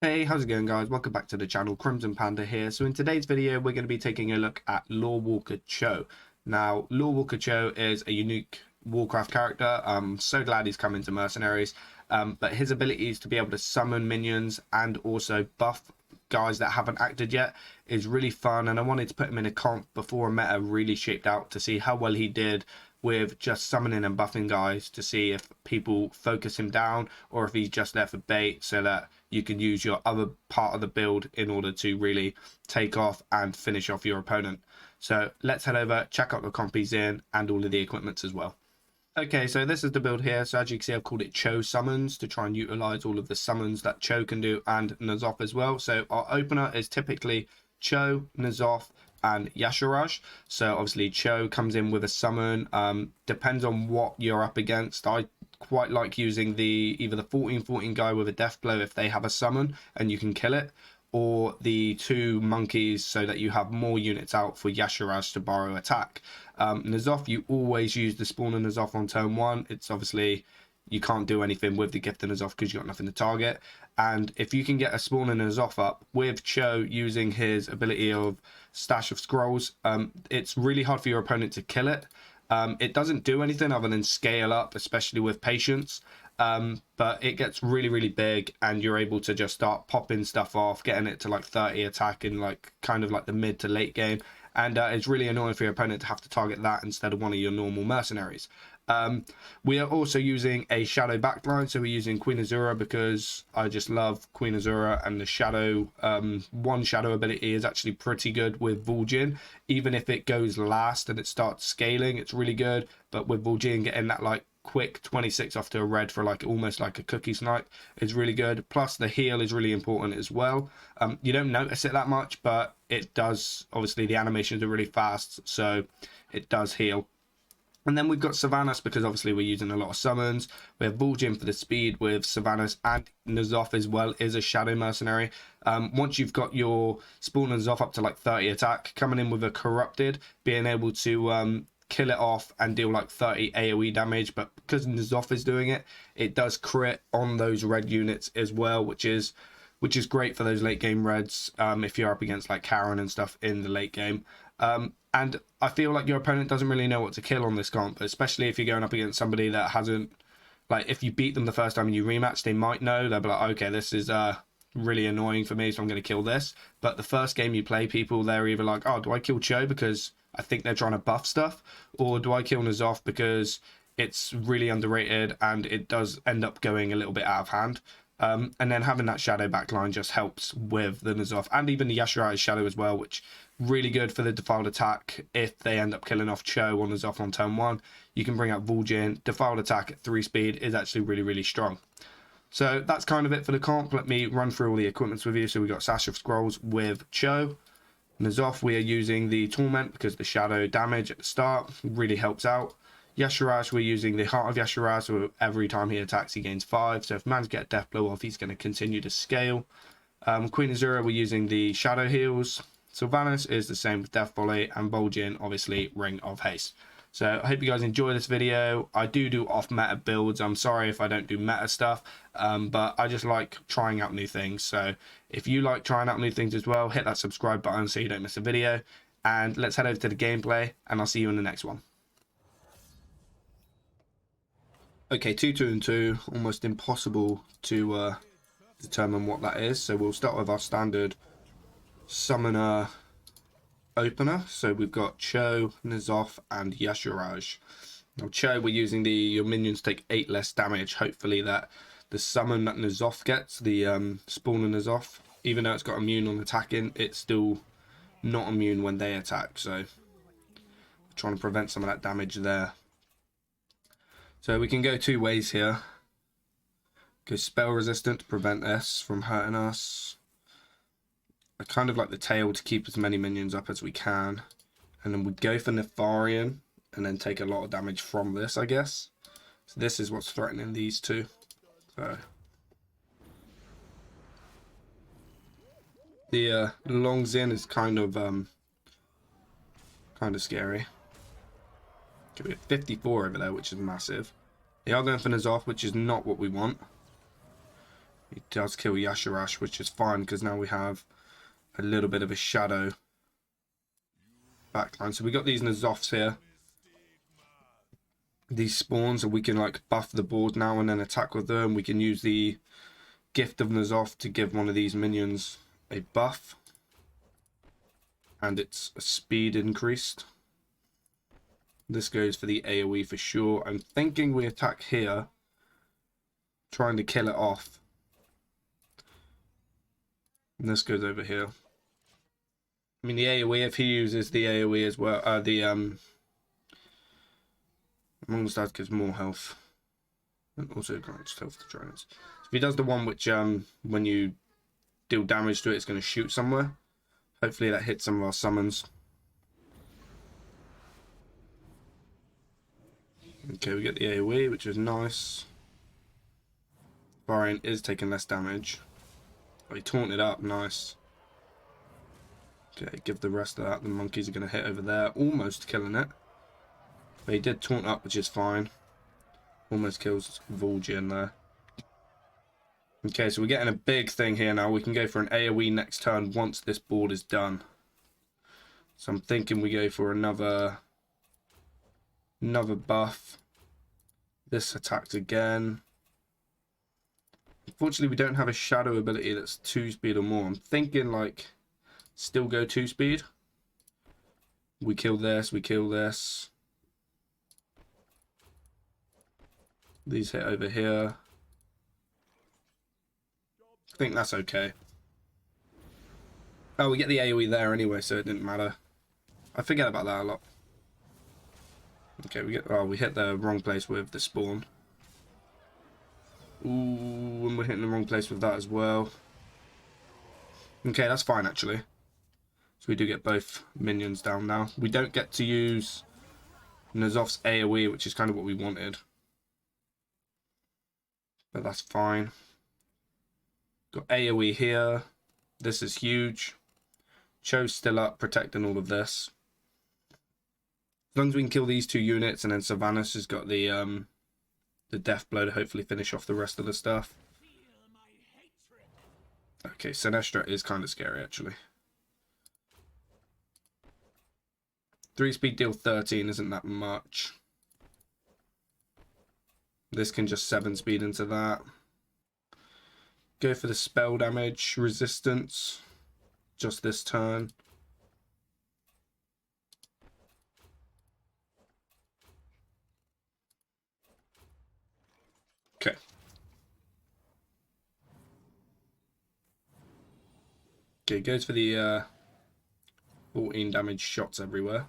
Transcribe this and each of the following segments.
Hey, how's it going, guys? Welcome back to the channel. Crimsonpanda here. So in today's video, we're going to be taking a look at Lorewalker Cho. Now, Lorewalker Cho is a unique Warcraft character. I'm so glad he's come into Mercenaries. But his ability is to be able to summon minions and also buff guys that haven't acted yet is really fun, and I wanted to put him in a comp before a meta really shaped out to see how well he did with just summoning and buffing guys, to see if people focus him down or if he's just there for bait, so that you can use your other part of the build in order to really take off and finish off your opponent. So let's head over, check out the comp he's in and all of the equipments as well. Okay, so this is the build here. So as you can see, I've called it Cho Summons to try and utilize all of the summons that Cho can do, and N'Zoth as well. So our opener is typically Cho, N'Zoth, and Yasharaj. So obviously Cho comes in with a summon. Depends on what you're up against. I quite like using either the 14-14 guy with a death blow if they have a summon and you can kill it, or the two monkeys so that you have more units out for Yasharaj to borrow attack. N'Zoth, you always use the spawn of N'Zoth on turn 1. It's obviously, you can't do anything with the gift of N'Zoth because you've got nothing to target. And if you can get a spawn of N'Zoth up with Cho using his ability of Stash of Scrolls, it's really hard for your opponent to kill it. It doesn't do anything other than scale up, especially with patience. But it gets really, really big, and you're able to just start popping stuff off, getting it to like 30 attack in like kind of like the mid to late game. And it's really annoying for your opponent to have to target that instead of one of your normal mercenaries. We are also using a shadow backline, so we're using Queen Azura because I just love Queen Azura, and the shadow one shadow ability is actually pretty good with Vol'jin. Even if it goes last and it starts scaling, it's really good. But with Vol'jin getting that like quick 26 off to a red for like almost like a cookie snipe is really good. Plus the heal is really important as well. You don't notice it that much, but it does. Obviously the animations are really fast, so it does heal. And then we've got Sylvanas because obviously we're using a lot of summons. We have Vol'jin for the speed with Sylvanas, and N'Zoth as well is a shadow mercenary. Once you've got your spawn N'Zoth up to like 30 attack, coming in with a corrupted, being able to kill it off and deal like 30 AoE damage. But because N'Zoth is doing it, it does crit on those red units as well, which is great for those late game reds if you're up against like Karen and stuff in the late game. And I feel like your opponent doesn't really know what to kill on this comp, especially if you're going up against somebody that hasn't, like, if you beat them the first time and you rematch, they might know. They'll be like, okay, this is really annoying for me, so I'm going to kill this. But the first game you play people, they're either like, oh, do I kill Cho because I think they're trying to buff stuff, or do I kill N'Zoth because it's really underrated and it does end up going a little bit out of hand. And then having that shadow backline just helps with the N'Zoth, and even the Yasharaj shadow as well, which really good for the defiled attack. If they end up killing off Cho or N'Zoth on turn 1, you can bring out Vol'jin. Defiled attack at 3 speed is actually really, really strong. So that's kind of it for the comp. Let me run through all the equipments with you. So we got Stash of Scrolls with Cho. N'Zoth, we are using the Torment because the shadow damage at the start really helps out. Yasharaj, we're using the Heart of Yasharaj, so every time he attacks he gains 5, so if man's get Death Blow off, he's going to continue to scale. Queen Azura, we're using the Shadow Heals. Sylvanas is the same with Death Volley, and Vol'jin, obviously, Ring of Haste. So I hope you guys enjoy this video. I do off-meta builds. I'm sorry if I don't do meta stuff, but I just like trying out new things. So if you like trying out new things as well, hit that subscribe button so you don't miss a video. And let's head over to the gameplay, and I'll see you in the next one. Okay, 2, 2, and 2, almost impossible to determine what that is. So we'll start with our standard summoner opener. So we've got Cho, N'Zoth, and Yasharaj. Now Cho, we're using your minions take 8 less damage. Hopefully that the summon that N'Zoth gets, the spawn of N'Zoth, even though it's got immune on attacking, it's still not immune when they attack. So we're trying to prevent some of that damage there. So we can go 2 ways here. Go spell resistant to prevent this from hurting us. I kind of like the tail to keep as many minions up as we can. And then we go for Nefarian and then take a lot of damage from this, I guess. So this is what's threatening these two. So the Long Zin is kind of scary. We have 54 over there, which is massive. They are going for N'Zoth, which is not what we want. He does kill Yasharash, which is fine because now we have a little bit of a shadow backline. So we got these N'Zoths here. These spawns, and we can like buff the board now and then attack with them. We can use the Gift of N'Zoth to give one of these minions a buff. And it's a speed increased. This goes for the AoE for sure. I'm thinking we attack here, trying to kill it off. And this goes over here. I mean, the AoE, if he uses the AoE as well, Among the Stars gives more health. And also grants health to giants. If he does the one which, when you deal damage to it, it's going to shoot somewhere. Hopefully that hits some of our summons. Okay, we get the AoE, which is nice. Variant is taking less damage. Oh, he taunted up, nice. Okay, give the rest of that. The monkeys are going to hit over there, almost killing it. But he did taunt up, which is fine. Almost kills Vol'jin there. Okay, so we're getting a big thing here now. We can go for an AoE next turn once this board is done. So I'm thinking we go for another buff. This attacks again. Unfortunately, we don't have a shadow ability that's 2 speed or more. I'm thinking like still go 2 speed. We kill this, we kill this. These hit over here. I think that's okay. Oh, we get the AoE there anyway, so it didn't matter. I forget about that a lot. Okay, we hit the wrong place with the spawn. Ooh, and we're hitting the wrong place with that as well. Okay, that's fine actually. So we do get both minions down now. We don't get to use N'Zoth's AoE, which is kind of what we wanted. But that's fine. Got AoE here. This is huge. Cho's still up, protecting all of this. As long as we can kill these 2 units, and then Sylvanas has got the death blow to hopefully finish off the rest of the stuff. Okay, Sinestra is kind of scary actually. 3 speed deal 13 isn't that much. This can just 7 speed into that. Go for the spell damage resistance just this turn. Okay. Okay, goes for the 14 damage shots everywhere.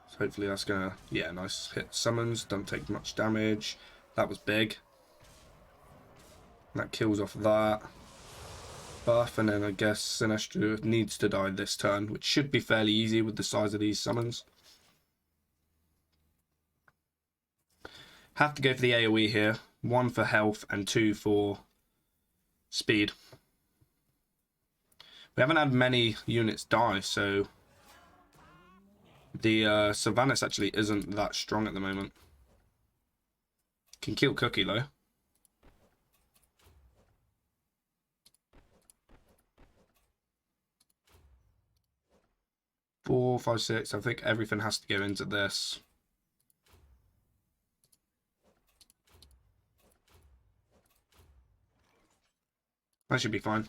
So hopefully that's gonna, yeah, nice hit summons, don't take much damage. That was big. That kills off that buff, and then I guess Sinestra needs to die this turn, which should be fairly easy with the size of these summons. Have to go for the AoE here. 1 for health and 2 for speed. We haven't had many units die, so the Sylvanas actually isn't that strong at the moment. Can kill Cookie though. Four, 5, 6. I think everything has to go into this. That should be fine.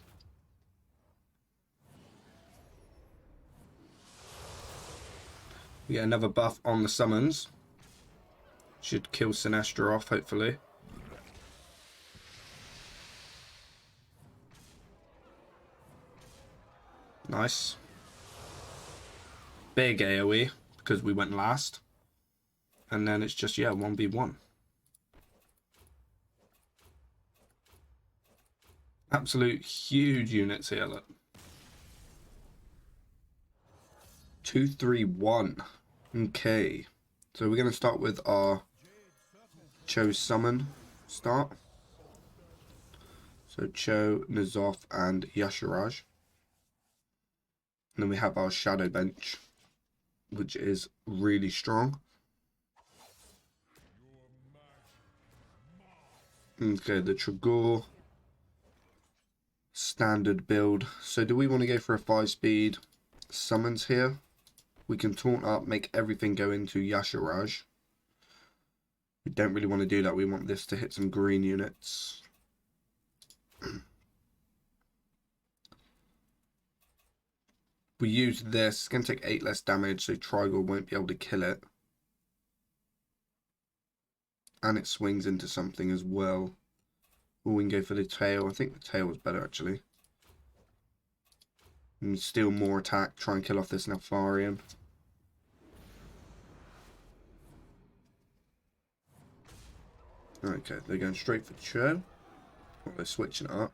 We get another buff on the summons. Should kill Sinestra off, hopefully. Nice. Big AoE, because we went last. And then it's just, yeah, 1v1. Absolute huge units here, look. 2, 3, 1. Okay. So we're going to start with our Cho summon start. So Cho, N'Zoth, and Yasharash. And then we have our shadow bench, which is really strong. Okay, the Tragor standard build. So do we want to go for a 5-speed summons here? We can taunt up, make everything go into Yasharaj. We don't really want to do that. We want this to hit some green units. We use this, it's going to take 8 less damage, so Trigor won't be able to kill it. And it swings into something as well. Or we can go for the tail. I think the tail is better, actually. And steal more attack, try and kill off this Nefarian. Okay, they're going straight for Cho. Well, they're switching it up.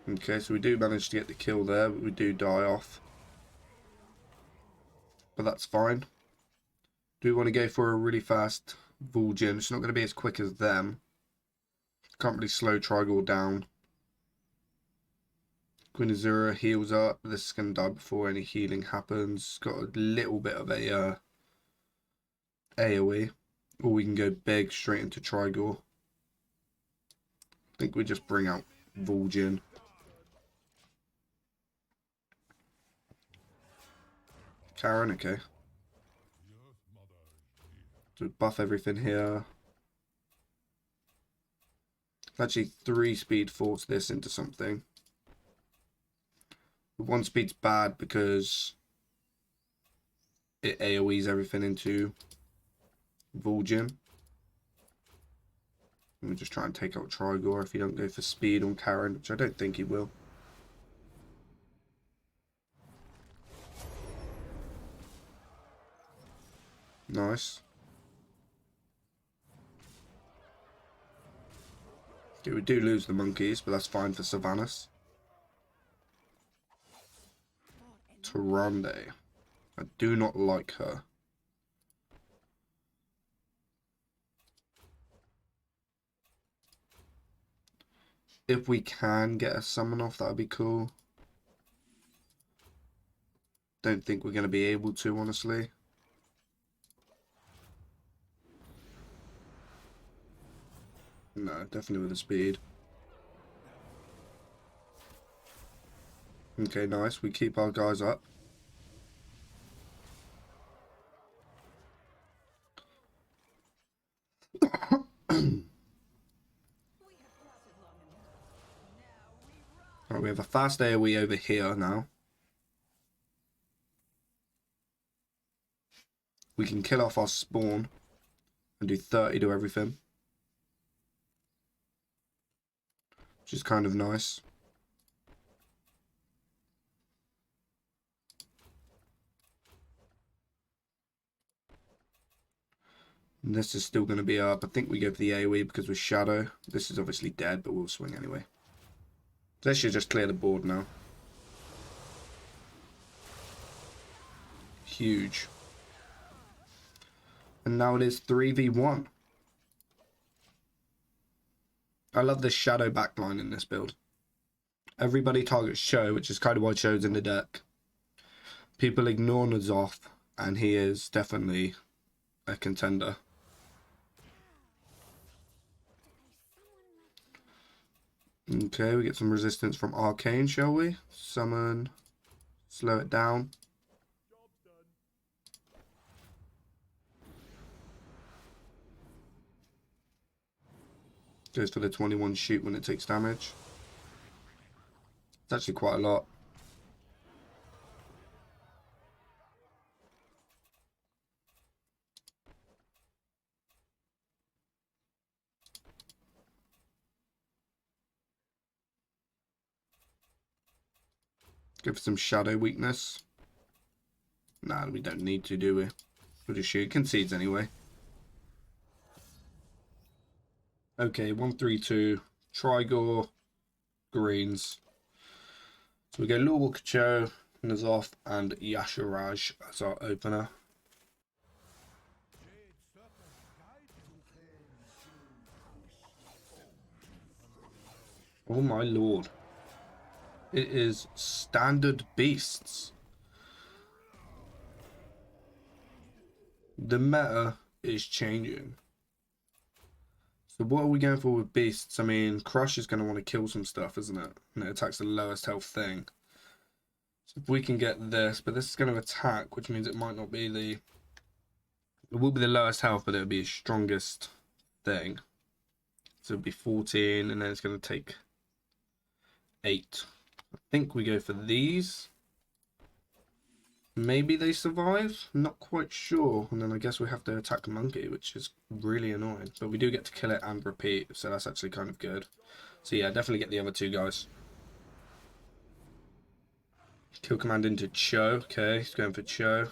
Okay, so we do manage to get the kill there, but we do die off. But that's fine. Do we want to go for a really fast Vulgin? It's not going to be as quick as them. Can't really slow Trigor down. Queen Azura heals up. This is going to die before any healing happens. Got a little bit of a AoE. Or we can go big straight into Trigor. I think we just bring out Vulgin. Karen, okay. So buff everything here. Actually 3-speed force this into something. 1 speed's bad because it AoEs everything into Vulgin. And we just try and take out Trigor if he don't go for speed on Karen, which I don't think he will. Nice. Okay, we do lose the monkeys, but that's fine for Sylvanas. Tyrande. I do not like her. If we can get a summon off, that would be cool. Don't think we're going to be able to, honestly. No, definitely with the speed. Okay, nice. We keep our guys up. Right, we have a fast AoE over here now. We can kill off our spawn and do 30 to everything, which is kind of nice. And this is still going to be up. I think we go for the AoE because we're Shadow. This is obviously dead, but we'll swing anyway. So this should just clear the board now. Huge. And now it is 3v1. I love this Shadow backline in this build. Everybody targets Cho, which is kind of why Cho's in the deck. People ignore N'Zoth, and he is definitely a contender. Okay, we get some resistance from Arcane, shall we? Summon, slow it down. Goes for the 21 shoot when it takes damage. It's actually quite a lot. Go for some shadow weakness. Nah, we don't need to, do we? We'll just shoot. Concedes anyway. Okay, 1-3-2. Trigor. Greens. So we go Lorewalker Cho, N'Zoth, and Yasharaj as our opener. Oh my lord. It is standard beasts. The meta is changing. So what are we going for with beasts? I mean, Crush is going to want to kill some stuff, isn't it? And it attacks the lowest health thing. So if we can get this, but this is going to attack, which means it might not be the... It will be the lowest health, but it'll be its strongest thing. So it'll be 14, and then it's going to take 8. I think we go for these. Maybe they survive? Not quite sure. And then I guess we have to attack Monkey, which is really annoying. But we do get to kill it and repeat, so that's actually kind of good. So yeah, definitely get the other two guys. Kill command into Cho. Okay, he's going for Cho.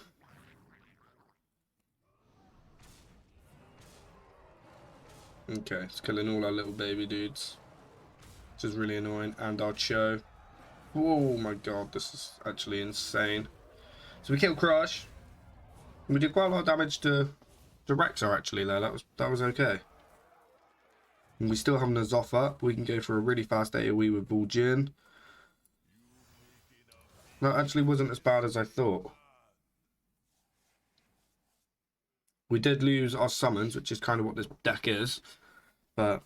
Okay, it's killing all our little baby dudes. Which is really annoying. And our Cho. Oh my god, this is actually insane. So we kill Crush. We did quite a lot of damage to Rexar actually there. That was okay. And we still have Nazoth up. We can go for a really fast AoE with Vol'jin. That actually wasn't as bad as I thought. We did lose our summons, which is kind of what this deck is. But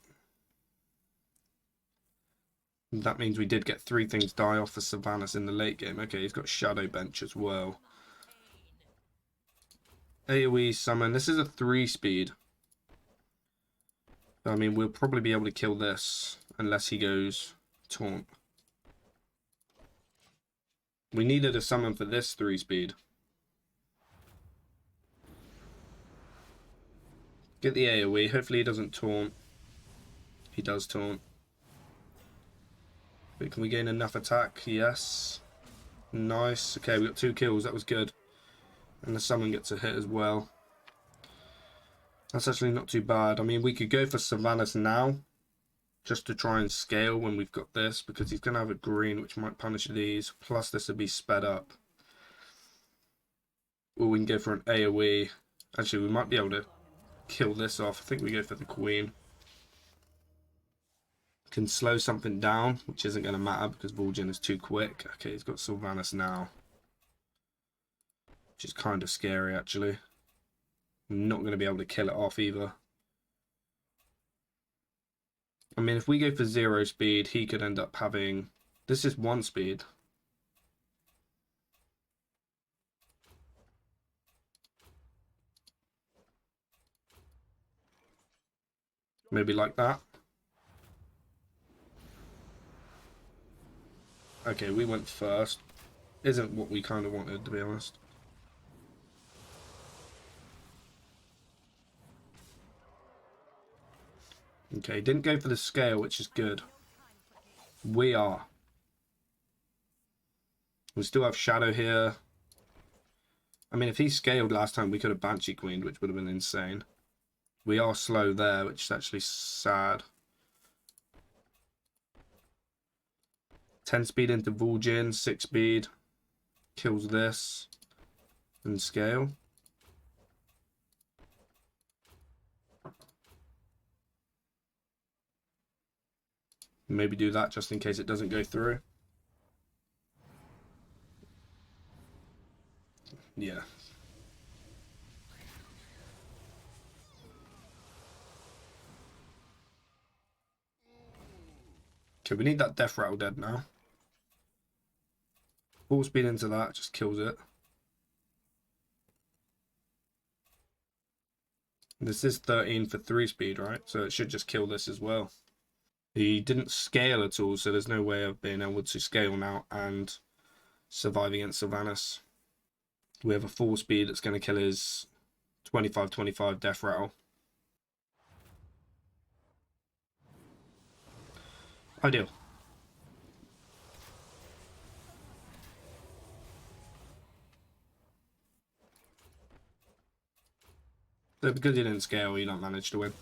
that means we did get 3 things die off for Sylvanas in the late game. Okay, he's got Shadow Bench as well. AoE summon. This is a 3-speed. I mean, we'll probably be able to kill this unless he goes Taunt. We needed a summon for this 3-speed. Get the AoE. Hopefully he doesn't Taunt. He does Taunt. But can we gain enough attack? Yes. Nice. Okay, we got 2 kills. That was good. And the summon gets a hit as well. That's actually not too bad. I mean, we could go for Sylvanas now. Just to try and scale when we've got this. Because he's going to have a green, which might punish these. Plus this would be sped up. Or we can go for an AoE. Actually, we might be able to kill this off. I think we go for the Queen. Can slow something down, which isn't going to matter because Vol'jin is too quick. Okay, he's got Sylvanas now. Which is kind of scary, actually. I'm not going to be able to kill it off either. I mean, if we go for 0 speed, he could end up having... This is 1 speed. Maybe like that. Okay, we went first. Isn't what we kind of wanted, to be honest. Okay, didn't go for the scale, which is good. We are. We still have Shadow here. I mean, if he scaled last time, we could have Banshee Queened, which would have been insane. We are slow there, which is actually sad. 10 speed into Vol'jin, 6 speed. Kills this. And scale. Maybe do that just in case it doesn't go through. Yeah. Okay, we need that Death Rattle dead now. Full speed into that, just kills it. This is 13 for 3 speed, right? So it should just kill this as well. He didn't scale at all, so there's no way of being able to scale now and survive against Sylvanas. We have a 4 speed that's going to kill his 25-25 Death Rattle. Ideal. So because he didn't scale, you don't manage to win.